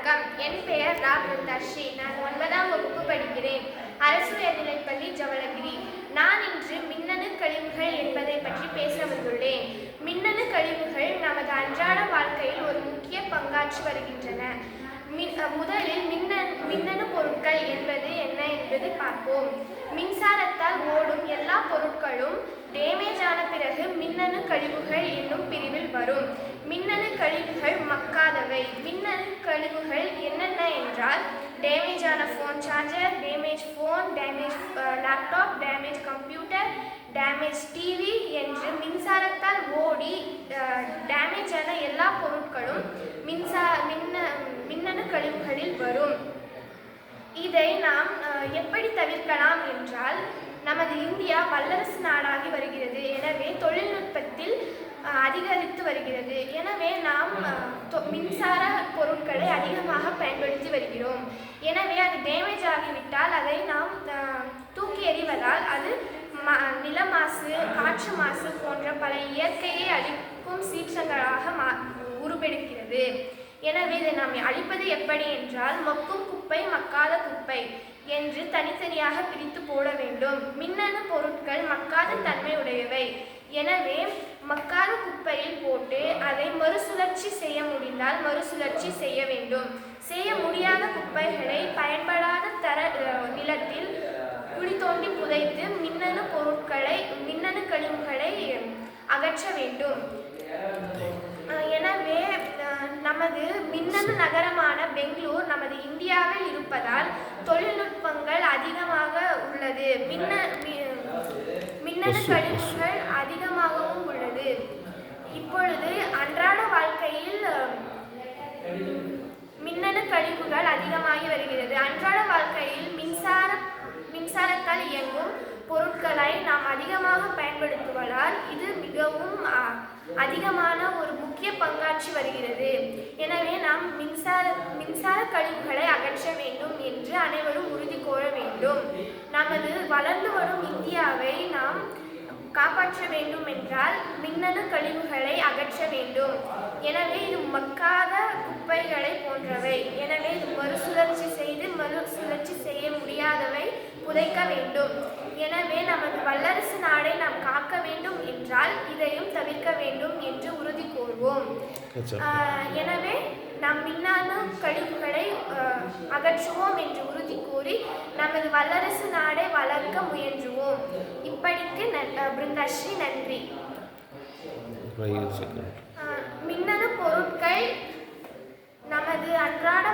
வணக்கம். என் பெயர் ரா. பிருந்தாஸ்ரீ. நான் 9ஆம் வகுப்பு படிக்கிறேன். அரசு உயர்நிலைப்பள்ளி ஜவளகிரி. நான் இன்று மின்னணு கழிவுகள் என்பதை பற்றி பேச வந்துள்ளேன். மின்னணு கழிவுகள் நமது அன்றாட வாழ்க்கையில் ஒரு முக்கிய பங்காற்றி வருகின்றன. முதலில் மின்னணு பொருட்கள் என்பது என்ன என்பதை பார்ப்போம். மின்சாரத்தால் ஓடும் எல்லா பொருட்களும் டேமேஜ் ஆன பிறகு மின்னணு கழிவுகள் என்னும் பிரிவில் வரும். மின்னணு கழிவுகள் மக்காதவை. மின்னணு கழிவுகள் என்னென்ன என்றால் டேமேஜ் ஆன phone charger, damage phone, damage laptop, damage computer, damage TV என்று மின்சாரத்தால் ஓடி டேமேஜ் ஆன எல்லா பொருட்களும் மின்னணு கழிவுகளில் வரும். இதை நாம் எப்படி தவிர்க்கலாம் என்றால், நமது இந்தியா வல்லரசு நாடாகி வருகிறது. எனவே தொழில்நுட்பத்தில் அதிகரித்து வருகிறது. எனவே நாம் மின்சார பொருட்களை அதிகமாக பயன்படுத்தி வருகிறோம். எனவே அது டேமேஜ் ஆகிவிட்டால் அதை நாம் தூக்கி எறிவதால் அது நில மாசு, காற்று மாசு போன்ற பல இயற்கையை அழிக்கும் சீற்றங்களாக உருவெடுக்கிறது. எனவே இதை நாம் அழிப்பது எப்படி என்றால், மக்கும் குப்பை, மக்காத குப்பை என்று தனித்தனியாக பிரித்து போட வேண்டும். மின்னணு பொருட்கள் மக்காத தன்மை உடையவை. எனவே மக்காத குப்பையில் போட்டு அதை மறுசுழற்சி செய்ய முடிந்தால் மறுசுழற்சி செய்ய வேண்டும். செய்ய முடியாத குப்பைகளை பயன்படாத நிலத்தில் குழி தோண்டி புதைத்து மின்னணு கழிவுகளை அகற்ற வேண்டும். எனவே நமது மின்னணு நகரமான பெங்களூர் நமது இந்தியாவில் இருப்பதால் தொழில்நுட்பங்கள் அதிகமாக உள்ளது. மின்னணு கழிவுகள் அதிகமாகவும் உள்ளது. இப்பொழுது அன்றாட வாழ்க்கையில் மின்னணு கழிவுகள் அதிகமாகி வருகிறது. அன்றாட வாழ்க்கையில் மின்சாரத்தால் இயங்கும் பொருட்களை நாம் அதிகமாக பயன்படுத்துவதால் இது மிகவும் அதிகமான ஒரு முக்கிய பங்காற்றி வருகிறது. எனவே நாம் மின்சார கழிவுகளை அகற்ற வேண்டும் என்று அனைவரும் உறுதி கோர வேண்டும். நமது வளர்ந்து வரும் இந்தியாவை நாம் காப்பாற்ற வேண்டும் என்றால் மின்னணு கழிவுகளை அகற்ற வேண்டும். எனவே இது மக்காத குப்பைகளை போன்றவை. எனவே இது மறுசுழற்சி செய்ய முடியாதவை, புதைக்க வேண்டும். எனவே நமது வல்லரசு நாடை நாம் காக்க வேண்டும் என்றால் இதையும் தவிர்க்க வேண்டும் என்று உறுதி கூறுவோம். எனவே நாம் மின்னணு கழிவுகளை அகற்றுவோம் என்று உறுதி கூறி நமது வல்லரசு நாடை வளர்க்க முயன்றுவோம். இப்படிக்கு பிருந்தாஸ்ரீ. நன்றி. மின்னணு பொருட்கள் நமது அன்றாட